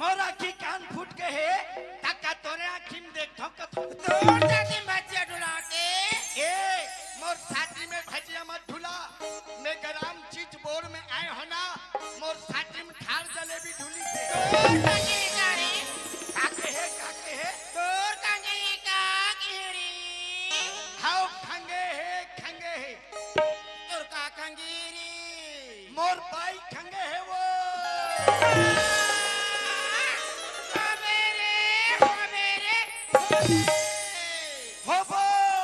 मोर आखी कान फूट के है ताका तोरे आखी में देखो कथो तोर जाके भजिया डुलाते ए मोर छाती में भजिया मत ढुला मैं गरम चीज बोर में आए हो ना मोर छाती में ठार जलेबी ढुली से तोर जाके गाड़ी काके है तोर जाके काके रे हाउ खंगे है तोर का खंगीरी मोर बाई खंगे है वो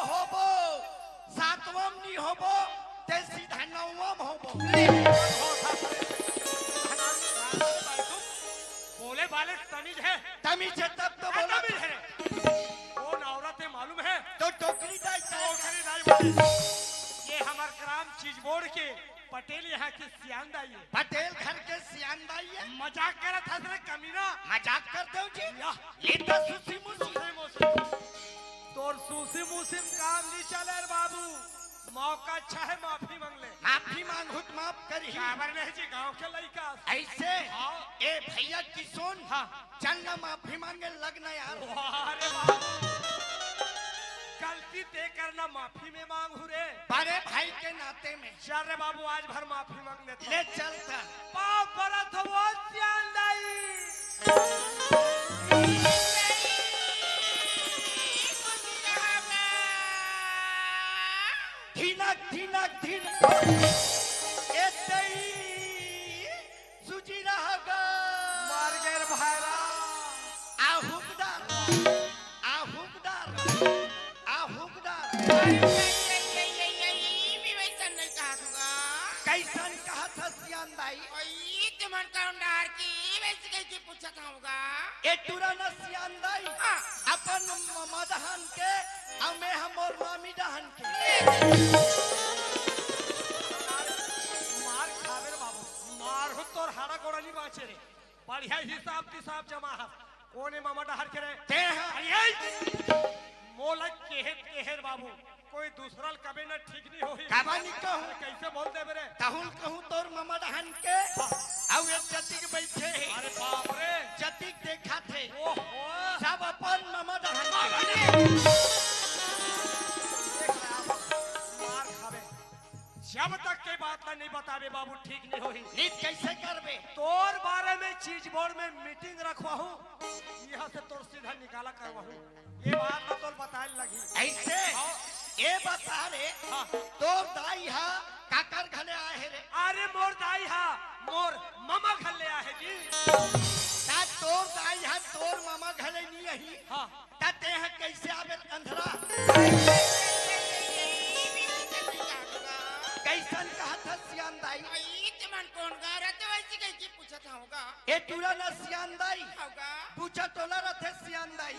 होबो सातवम नी होबो ते सीधा नवम होबो बोले वाले तमीज है तमीज है तब तो बोला तमीज है कौन औरत है मालूम है तो टोकरी दाई टोकरी दाई बोले ये हमार ग्राम चीज बोर्ड के पटेल यहाँ के सियान दाई है पटेल घर के सियान दाई है मजाक करत हस रे कमीना मजाक कर दो जी या ये तो सुसी मुसी तोर सूसी मुसिम काम नहीं चले रे बाबू मौका अच्छा है माफी मांग ले माफी मांगुत माफ करी खबर नहीं जी गांव के लड़का ऐसे हाँ। ए भैया की सुन हाँ। चल ना माफी मांगे लगना यार अरे बाबू गलती ते करना माफी में मांगू रे बड़े भाई के नाते में चल रे बाबू आज भर माफी मांग लेते ले चलता पाप परत वो सियान दाई धीनक एतई सुजी रहगा मार गए भाईरा आहुकदार कैसन कहा था सियान दाई ए टुराना सियान दाई अपन मदहन के हमें हमर मामी दहन के मार खावे रे बाबू मार हो तोर हाड़ा गोड़ा नहीं बाचे रे बढ़िया हिसाब किताब जमा है कोने मामा डहर के रे ते हैं अरे मोलक केहर बाबू कोई दूसरा कबे न ठीक नहीं होई कबानी कहूं कैसे बोल दे बरे तहुल कहूं तोर मामा दहन के आउ एक जतिक बैठे है अरे बाप रे जतिक देखा थे ओहो सब अपन मामा दहन के मार खावे जब तक के बात ना नहीं बतावे बाबू ठीक नहीं होई नीत कैसे करबे तोर बारे में चीज बोर्ड में मीटिंग रखवाहू यहाँ से तोर सीधा निकाला करवाहू ये बात ना तोर बताए लगी ऐसे ए बता रे हाँ। तोर दाई हा काकर घले आए रे अरे मोर दाई हा मोर मामा घले आहे जी ता तोर दाई हा तोर मामा घले नहीं रही हाँ ता ते हा कैसे आवे अंधरा कैसन कहा था सियान दाई ए टूरा ना सियान दाई पूछा तोला रथे सियान दाई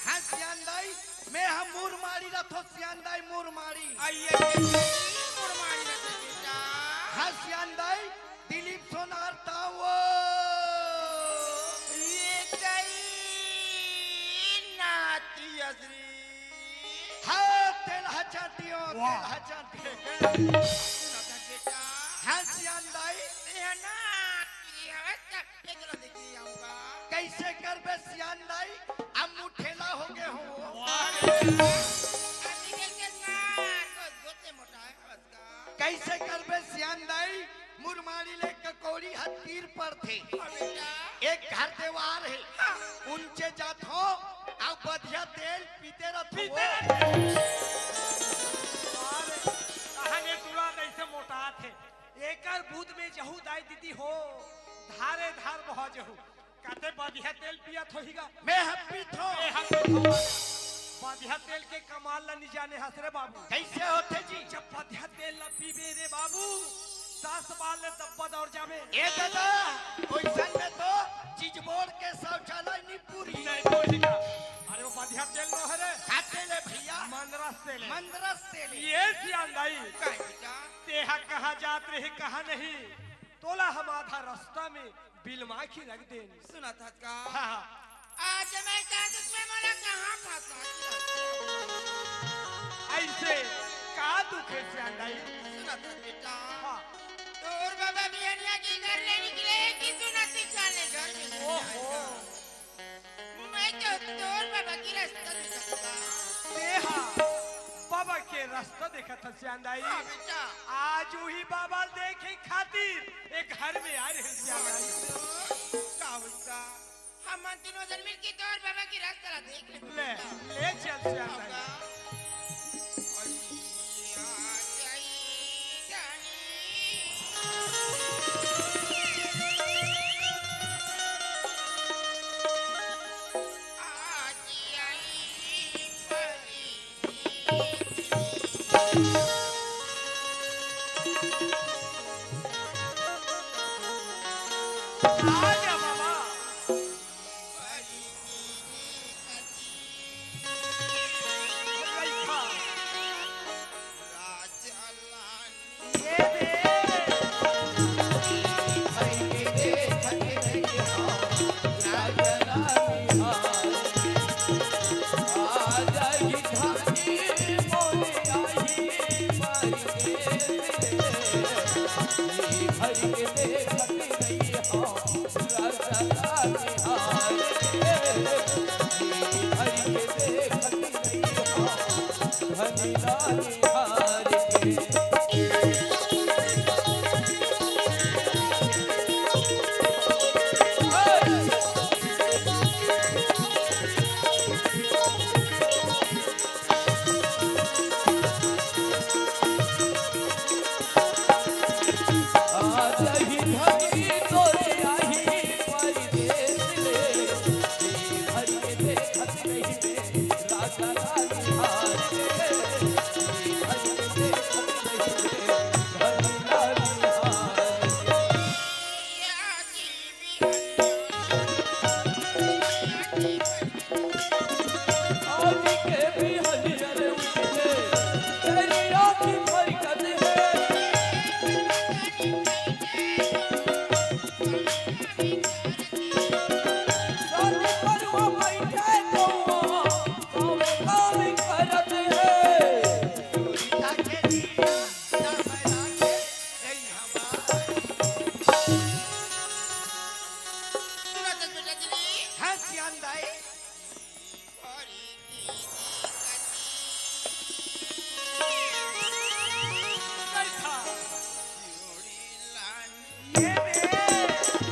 हाँ सियान दाई मैं हम मूर मारी रथो सियान दाई मूर मारी हाँ सियान दाई दिलीप सोनार तावो हाँ तेल हचाटियो हाँ सियान दाई कैसे करबे सियान दाई अब मुठेला हो गए हो कैसे करबे सियान दाई मुरमारी ले ककौड़ी हतीर पर थे एक घर देवार है उनचे जात हो अब बढ़िया तेल पीते रहो कहानी तुरा कैसे मोटा थे एकर बूथ में जहू दाई दीदी हो धारे धार बह जहू काते बढ़िया तेल पियत होईगा मैं हप्पी थो ए हम बढ़िया तेल के कमाल ला नहीं जाने हसरे बाबू कैसे होते जी जब बढ़िया तेल ला पीबे रे बाबू 10 बार ले तब दौड़ जावे ए दादा ओइसन में तो चीज बोर्ड के शौचालय नहीं पूरी नहीं बोलेगा अरे वो बढ़िया तेल नो है रे खाते ले भैया मंदरस तेल मंदरस तेल ये सियान दाई तेहा कहाँ जात रही कहाँ नहीं तोला हम आधा रास्ता में बिलमा की रख देनी सुना था का हाँ आज मैं साजिश में मोला कहाँ फंसा ऐसे का दुखे सियान दाई सुना था बेटा हाँ तोर बाबा बियानिया की घर ले निकले कि सुनती चले श्यामदाई हाँ बेटा आज वही बाबा देखे खातिर एक घर में आए हैं श्यामदाई का होगा हम तीनों जन मिल के तोर बाबा की रास्ता देख ले ले चल श्यामदाई आजा बाबा देखा ये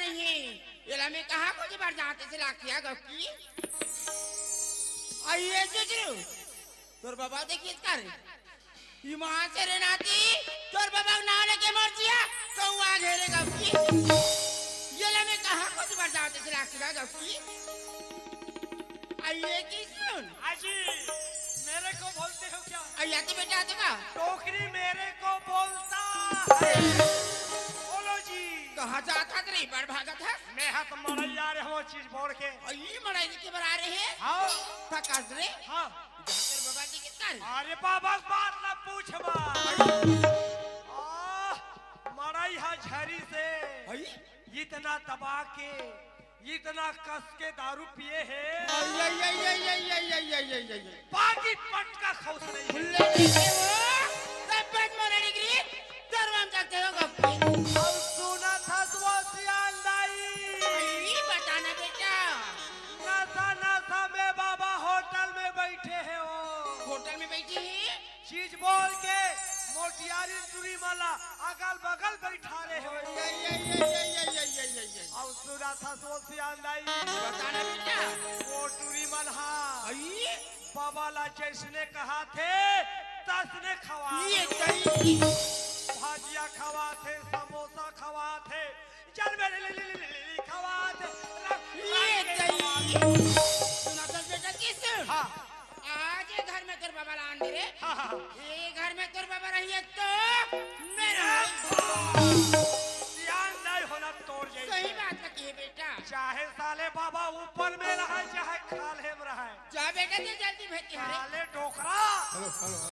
नहीं है ये ला मैं कहा कुछ बार जाते से लाखिया गप्पी आइए जुजरू तोर बाबा देखिए कर ये वहां से रे नाती तोर बाबा ना लेके मर जिया तो आ घेरे गप्पी ये ला मैं कहा कुछ बार जाते से लाखिया गप्पी आइए की सुन अजी मेरे को बोलते हो क्या? आइए तो बेटा तो का टोकरी मेरे को बोलता है। बोलो जी। कहाँ जाता तेरी बड़ भागत है मैं हाथ मर जा रहे हो चीज बोल के। ये मराई के बार आ रहे हैं हाँ थकास रे हाँ। तेरे बाबा जी कितना अरे बाबा बात ना पूछबा। मराई हा झरी से इतना दबा के इतना कस के दारू पिए है बाकी पटका खौस नहीं खुले देखे वो तब पेट में डिग्री दरवान जाते हो गप्पी और सुना था वो सियालदाई ये बताना बेटा नशा नशा में बाबा होटल में बैठे हैं वो होटल में बैठी है चीज बोल के मोटियारी चुरी माला अगल बगल बैठा रहे हो और सुना था वो सियालदाई बताना बेटा वो टूरी मल्हा ये बाबा ला जैसने कहा थे तसने खवा ये कहीं भाजिया खवा थे समोसा खवा थे चल मेरे खवा थे ये कहीं सुना तो बेटा किस हाँ आज ये घर में तेरे बाबा लान दे रे हाँ हाँ ये घर में तेरे बाबा रही है तो मेरा ध्यान नहीं होना तोड़ जाए सही बात है बेटा चाहे साले बाबा ऊपर में रहे चाहे खाले में रहे जा बेटा जल्दी भेज साले टोकरा